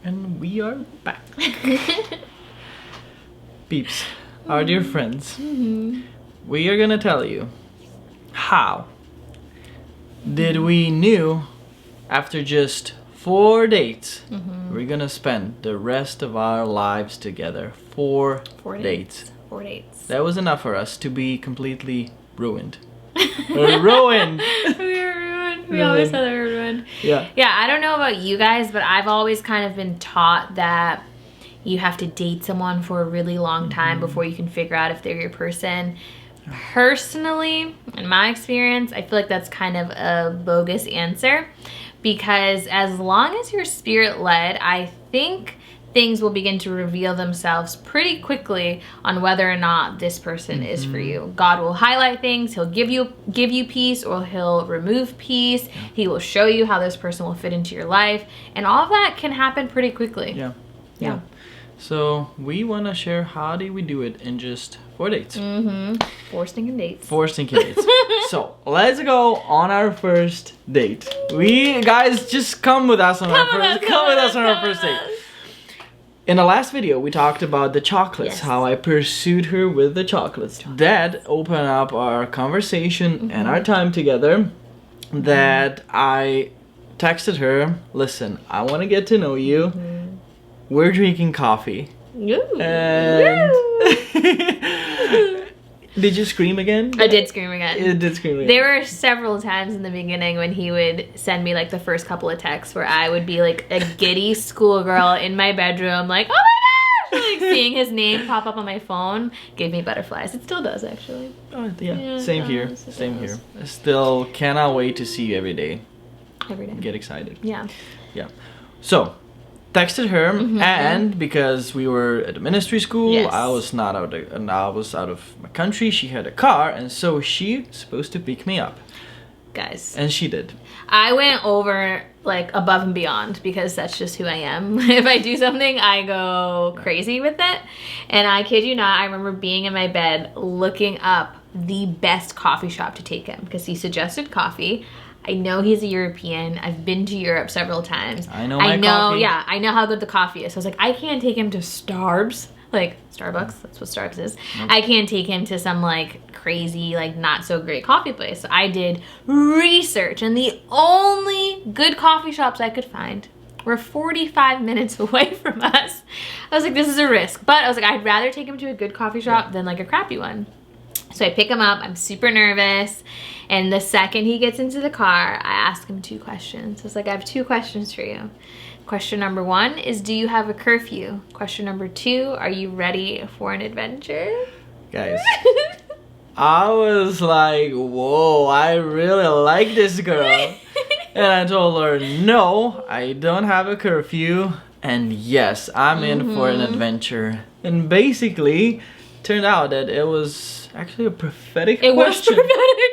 And we are back. Peeps, our dear friends, we are gonna tell you how did we knew after just 4 dates we're gonna spend the rest of our lives together. Four dates. 4 dates. That was enough for us to be completely ruined. We're ruined. We were ruined. We always said we were ruined. Yeah. Yeah, I don't know about you guys, but I've always kind of been taught that you have to date someone for a really long time before you can figure out if they're your person. Personally, in my experience, I feel like that's kind of a bogus answer, because as long as you're spirit-led, I think things will begin to reveal themselves pretty quickly on whether or not this person is for you. God will highlight things, he'll give you peace, or he'll remove peace. He will show you how this person will fit into your life, and all of that can happen pretty quickly. Yeah. So we want to share how do we do it in just 4 dates. 4 stinking dates. 4 stinking dates. So let's go on our first date. We guys just come with us on our first date. In the last video, we talked about the chocolates, how I pursued her with the chocolates. That opened up our conversation and our time together. That I texted her, listen, I want to get to know you. We're drinking coffee. Ooh. And did you scream again? I did scream again. It did scream again. There were several times in the beginning when he would send me like the first couple of texts where I would be like a giddy schoolgirl in my bedroom, like, oh my gosh! Like seeing his name pop up on my phone gave me butterflies. It still does, actually. Oh, yeah. Same here. Same here. I still cannot wait to see you every day. Every day. Get excited. Yeah. Yeah. So, texted her, and because we were at a ministry school, I was not out of, and I was out of my country. She had a car, and so she was supposed to pick me up. Guys. And she did. I went over like above and beyond because that's just who I am. If I do something, I go crazy with it. And I kid you not, I remember being in my bed looking up the best coffee shop to take him because he suggested coffee. I know he's a European. I've been to Europe several times. I know coffee. Yeah, I know how good the coffee is. So I was like, I can't take him to Starbucks, like Starbucks. That's what Starbucks is. Nope. I can't take him to some like crazy, like not so great coffee place. So I did research, and the only good coffee shops I could find were 45 minutes away from us. I was like, this is a risk, but I was like, I'd rather take him to a good coffee shop than like a crappy one. So I pick him up, I'm super nervous, and the second he gets into the car, I ask him 2 questions. I was like, I have 2 questions for you. Question number 1 is, do you have a curfew? Question number 2, are you ready for an adventure? Guys, I was like, whoa, I really like this girl. And I told her, no, I don't have a curfew, and yes, I'm in for an adventure. And basically, turned out that it was actually a prophetic question. It was prophetic.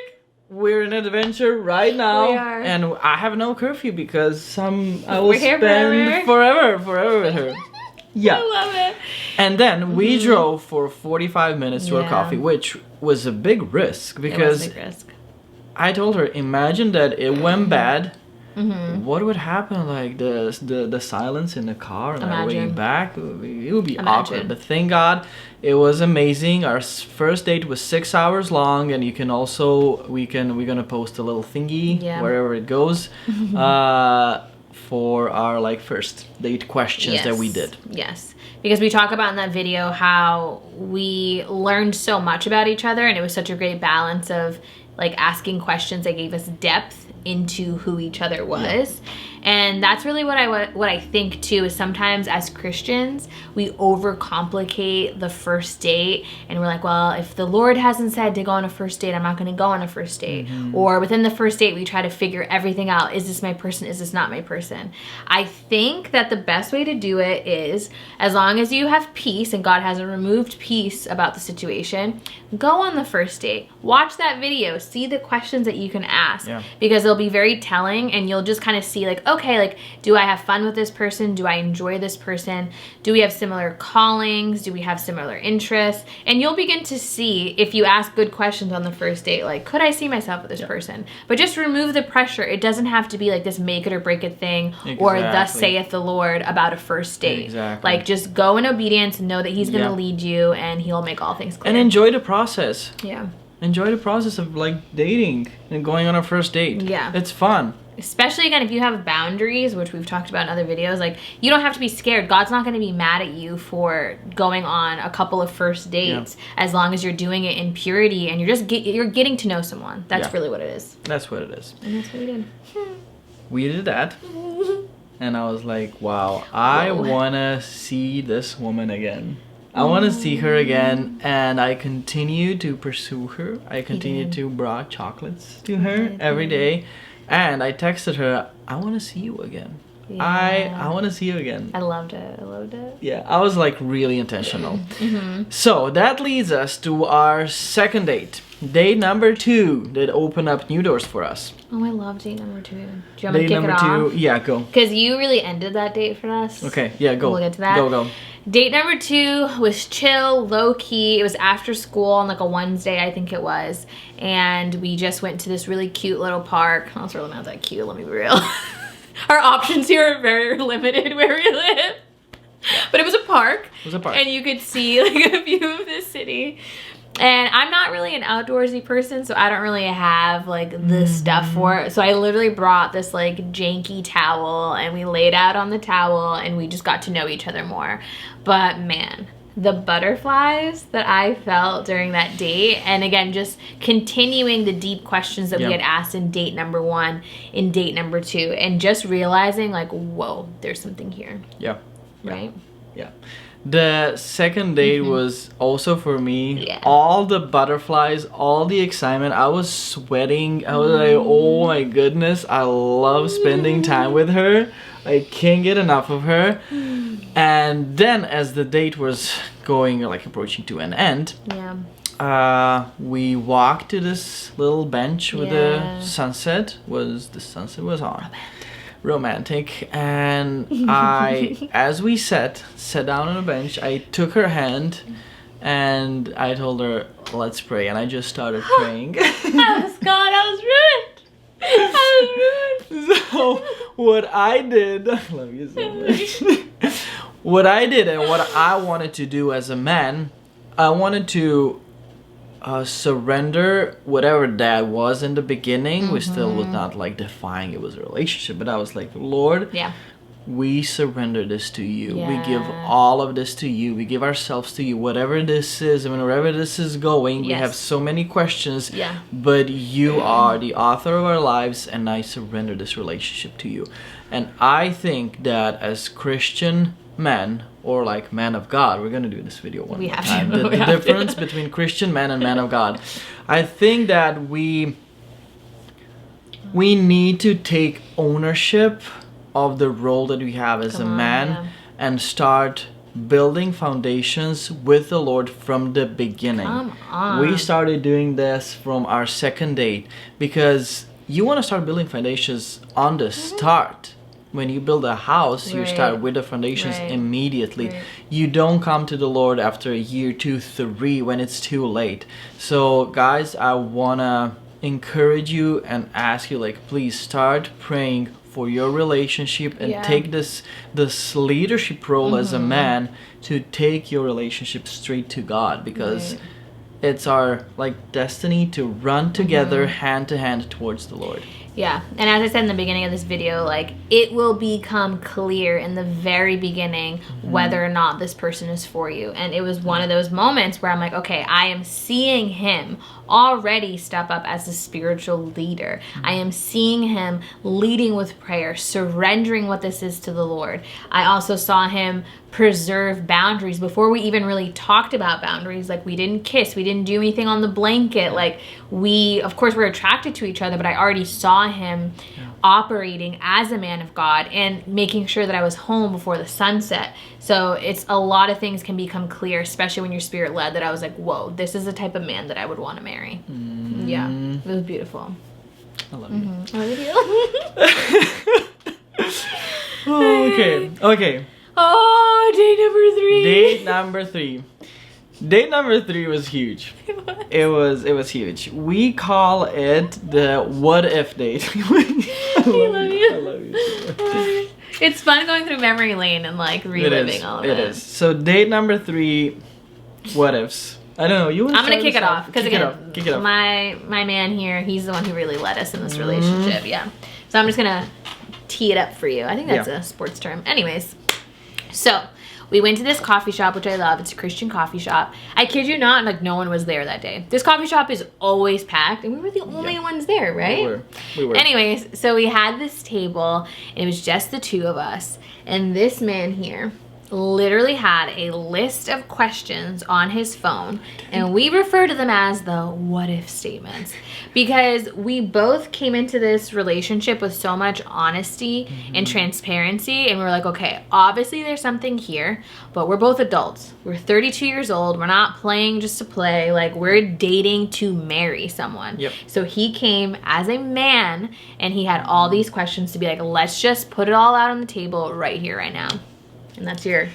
We're in an adventure right now. We are. And I have no curfew because I will We're here spend forever with her. Yeah. I love it. And then we drove for 45 minutes to a coffee, which was a big risk because it was a big risk. I told her, imagine that it went bad. What would happen? Like the silence in the car on our way back, it would be awkward. But thank God, it was amazing. Our first date was 6 hours long, and you can also we're gonna post a little thingy wherever it goes for our like first date questions that we did. Yes, because we talk about in that video how we learned so much about each other, and it was such a great balance of like asking questions that gave us depth into who each other was. And that's really what I think too, is sometimes as Christians we overcomplicate the first date, and we're like, well, if the Lord hasn't said to go on a first date, I'm not going to go on a first date. Or within the first date we try to figure everything out. Is this my person? Is this not my person? I think that the best way to do it is, as long as you have peace and God hasn't removed peace about the situation, go on the first date, watch that video, see the questions that you can ask, because they'll be very telling, and you'll just kind of see like, okay, like, do I have fun with this person? Do I enjoy this person? Do we have similar callings? Do we have similar interests? And you'll begin to see, if you ask good questions on the first date, like, could I see myself with this person? But just remove the pressure. It doesn't have to be like this make it or break it thing, or thus saith the Lord about a first date. Exactly. Like, just go in obedience and know that he's going to lead you, and he'll make all things clear. And enjoy the process. Yeah. Enjoy the process of like dating and going on a first date. Yeah. It's fun. Especially, again, if you have boundaries, which we've talked about in other videos, like, you don't have to be scared. God's not going to be mad at you for going on a couple of first dates, as long as you're doing it in purity and you're getting to know someone. That's really what it is. That's what it is. And that's what we did. We did that. And I was like, wow, I want to see this woman again. I want to see her again, and I continue to pursue her. I continue to bring chocolates to her every day, and I texted her, I want to see you again. Yeah. I want to see you again. I loved it. Yeah, I was like really intentional. So that leads us to our second date. Date number 2 that opened up new doors for us. Oh, I love date number 2. Do you want me to Date kick it off? number 2, yeah, go. Because you really ended that date for us. Okay, yeah, go. We'll get to that. Go. Date number 2 was chill, low key. It was after school on like a Wednesday, I think it was. And we just went to this really cute little park. Oh, it's really not that cute, let me be real. Our options here are very limited where we live. But it was a park. And you could see like a view of the city. And I'm not really an outdoorsy person, so I don't really have like the stuff for it. So I literally brought this like janky towel, and we laid out on the towel, and we just got to know each other more. But man, the butterflies that I felt during that date, and again, just continuing the deep questions that we had asked in date number 1, in date number 2, and just realizing like, whoa, there's something here. Yeah. Right? Yeah. The second date was also for me, all the butterflies, all the excitement. I was sweating. I was like, oh my goodness, I love spending time with her. I can't get enough of her. And then as the date was going, like approaching to an end, we walked to this little bench with the sunset was on. Romantic. And I, as we sat down on a bench, I took her hand and I told her, let's pray. And I just started praying. I was ruined. So what I did, I love you so much. What I did and what I wanted to do as a man, I wanted to surrender whatever that was in the beginning. We still was not like defying it was a relationship, but I was like, Lord, we surrender this to you. We give all of this to you. We give ourselves to you. Whatever this is, I mean, wherever this is going, we have so many questions, but you are the author of our lives, and I surrender this relationship to you. And I think that as Christian men, or like man of God, we're gonna do this video one more time. The difference between Christian man and man of God. I think that we need to take ownership of the role that we have as a man and start building foundations with the Lord from the beginning. We started doing this from our second date because you want to start building foundations on the start. When you build a house, you start with the foundations immediately. You don't come to the Lord after a year, 2, 3 when it's too late. So guys, I want to encourage you and ask you, like, please start praying for your relationship and take this leadership role as a man to take your relationship straight to God, because it's our like destiny to run together hand to hand towards the Lord. Yeah, and as I said in the beginning of this video, like, it will become clear in the very beginning whether or not this person is for you. And it was one of those moments where I'm like, okay, I am seeing him already step up as a spiritual leader. I am seeing him leading with prayer, surrendering what this is to the Lord. I also saw him preserve boundaries before we even really talked about boundaries. Like, we didn't kiss, we didn't do anything on the blanket. Like, we, of course, we're attracted to each other, but I already saw him operating as a man of God and making sure that I was home before the sunset. So it's a lot of things can become clear, especially when you're spirit led, that I was like, whoa, this is the type of man that I would want to marry. Yeah, it was beautiful. I love you. I love you. Oh, okay. Oh, date number 3. Date number 3. Date number 3 was huge. It was huge. We call it the what if date. I love you so much. It's fun going through memory lane and like reliving all of it. It is. So date number 3, what ifs. I don't know. I'm gonna kick it off because again, kick it off. my man here, he's the one who really led us in this relationship. Yeah. So I'm just gonna tee it up for you. I think that's a sports term. Anyways, so we went to this coffee shop, which I love. It's a Christian coffee shop. I kid you not, like no one was there that day. This coffee shop is always packed, and we were the only ones there, right? We were. Anyways, so we had this table, and it was just the 2 of us, and this man here literally had a list of questions on his phone, and we refer to them as the what if statements because we both came into this relationship with so much honesty and transparency, and we were like, okay, obviously there's something here, but we're both adults. We're 32 years old. We're not playing just to play. Like, we're dating to marry someone. Yep. So he came as a man, and he had all these questions to be like, let's just put it all out on the table right here, right now. And that's your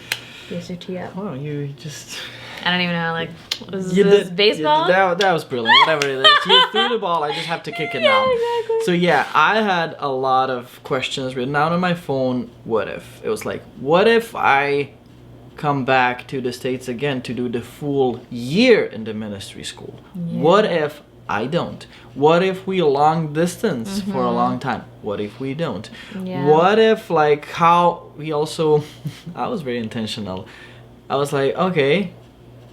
tee up. Wow, you just... I don't even know, like, was this baseball? That was brilliant. Whatever it is. You threw the ball, I just have to kick it now. Exactly. So yeah, I had a lot of questions written out on my phone. What if? It was like, what if I come back to the States again to do the full year in the ministry school? Yeah. What if I don't? What if we long distance for a long time? What if we don't? Yeah. What if, like, how we also... I was very intentional. I was like, okay,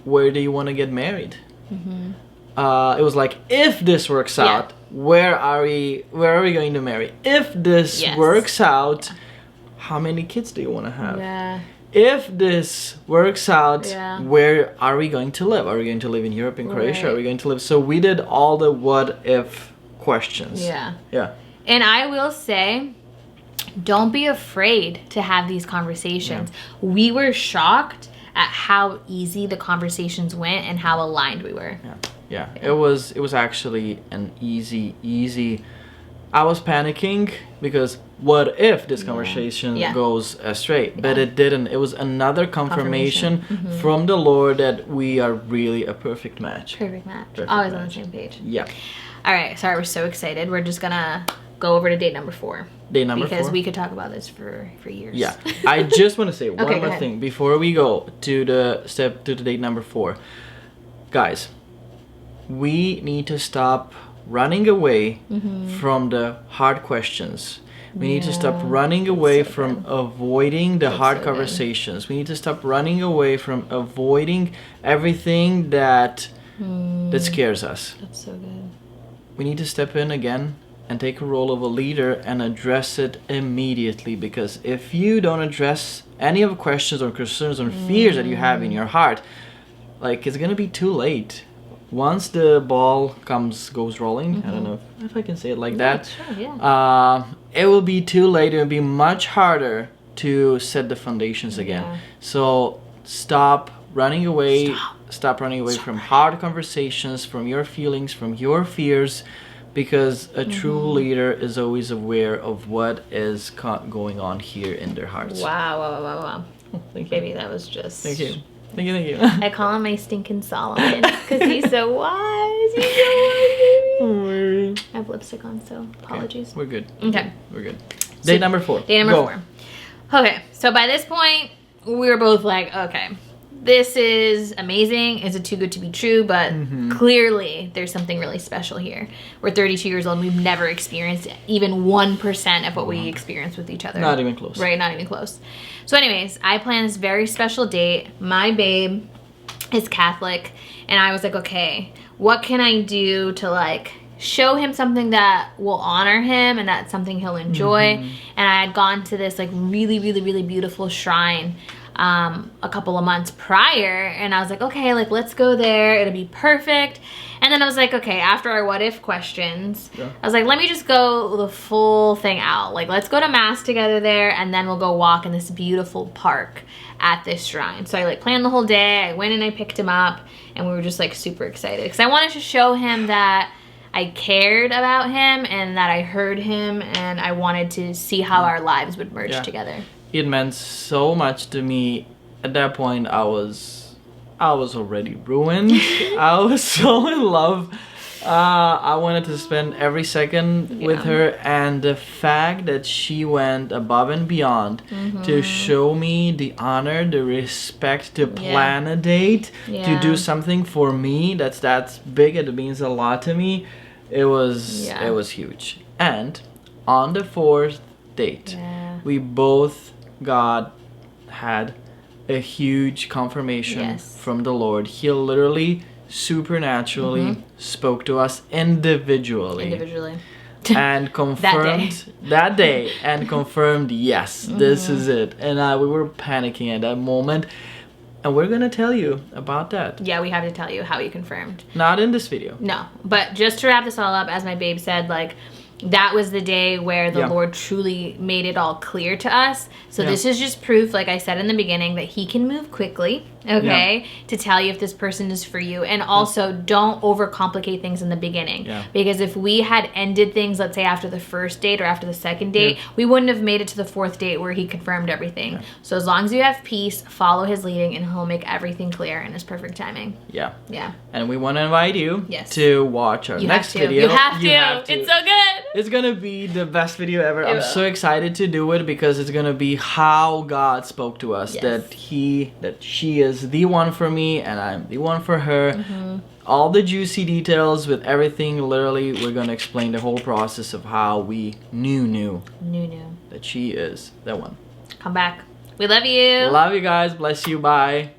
where do you want to get married? It was like, if this works out, where are we going to marry? If this works out, how many kids do you want to have? Yeah. If this works out, where are we going to live? Are we going to live in Europe, in Croatia? Are we going to live? So we did all the what if questions. Yeah. And I will say, don't be afraid to have these conversations. We were shocked at how easy the conversations went and how aligned we were. Yeah. It was actually an easy. I was panicking because what if this conversation goes astray? But it didn't. It was another confirmation from the Lord that we are really a perfect match. Always on the same page. Yeah. All right. Sorry, we're so excited. We're just gonna go over to date number 4. Because we could talk about this for years. Yeah. I just want to say one more thing before we go to the date number 4. Guys, we need to stop running away from the hard questions. We need to stop running away from avoiding the hard conversations. We need to stop running away from avoiding everything that scares us. That's so good. We need to step in again and take a role of a leader and address it immediately, because if you don't address any of the questions or concerns or fears that you have in your heart, like, it's gonna be too late. Once the ball goes rolling, I don't know if I can say it like that. Sure, it will be too late. It will be much harder to set the foundations again. So stop running away. Stop running away from hard conversations, from your feelings, from your fears, because a true leader is always aware of what is going on here in their hearts. Wow. Oh, thank you. Baby, that was just... Thank you. I call him my stinking Solomon because he's so wise. I have lipstick on, so apologies. Okay, we're good. Okay. We're good. Date number 4. Date number 4. Okay, so by this point, we were both like, okay, this is amazing. Is it too good to be true? But clearly, there's something really special here. We're 32 years old, and we've never experienced even 1% of what we experience with each other. Not even close. Right, not even close. So anyways, I planned this very special date. My babe is Catholic, and I was like, okay, what can I do to, like, show him something that will honor him and that's something he'll enjoy? And I had gone to this, like, really, really, really beautiful shrine a couple of months prior, and I was like, okay, like, let's go there, it'll be perfect. And then I was like, okay, after our what if questions, I was like, let me just go the full thing out. Like, let's go to mass together there, and then we'll go walk in this beautiful park at this shrine. So I, like, planned the whole day. I went and I picked him up, and we were just, like, super excited because I wanted to show him that I cared about him and that I heard him and I wanted to see how our lives would merge together. It meant so much to me. At that point, I was already ruined. I was so in love. I wanted to spend every second with her, and the fact that she went above and beyond to show me the honor, the respect to plan a date, to do something for me that's big, it means a lot to me. It was huge. And on the 4th date, we both had a huge confirmation from the Lord. He literally supernaturally spoke to us individually and confirmed that day and confirmed, yes, this is it. And we were panicking at that moment, and we're gonna tell you about that. Yeah, we have to tell you how he confirmed. Not in this video. No, but just to wrap this all up, as my babe said, like, that was the day where the Lord truly made it all clear to us. So this is just proof, like I said in the beginning, that he can move quickly, to tell you if this person is for you. And also, don't overcomplicate things in the beginning. Because if we had ended things, let's say after the 1st date or after the 2nd date, we wouldn't have made it to the 4th date where he confirmed everything. So as long as you have peace, follow his leading, and he'll make everything clear in his perfect timing. Yeah. And we want to invite you to watch our next video. You have to. It's so good. It's gonna be the best video ever. I'm so excited to do it because it's gonna be how God spoke to us, that she is the one for me and I'm the one for her. All the juicy details with everything. Literally, we're gonna explain the whole process of how we knew that she is the one. Come back. We love you. Love you guys. Bless you. Bye.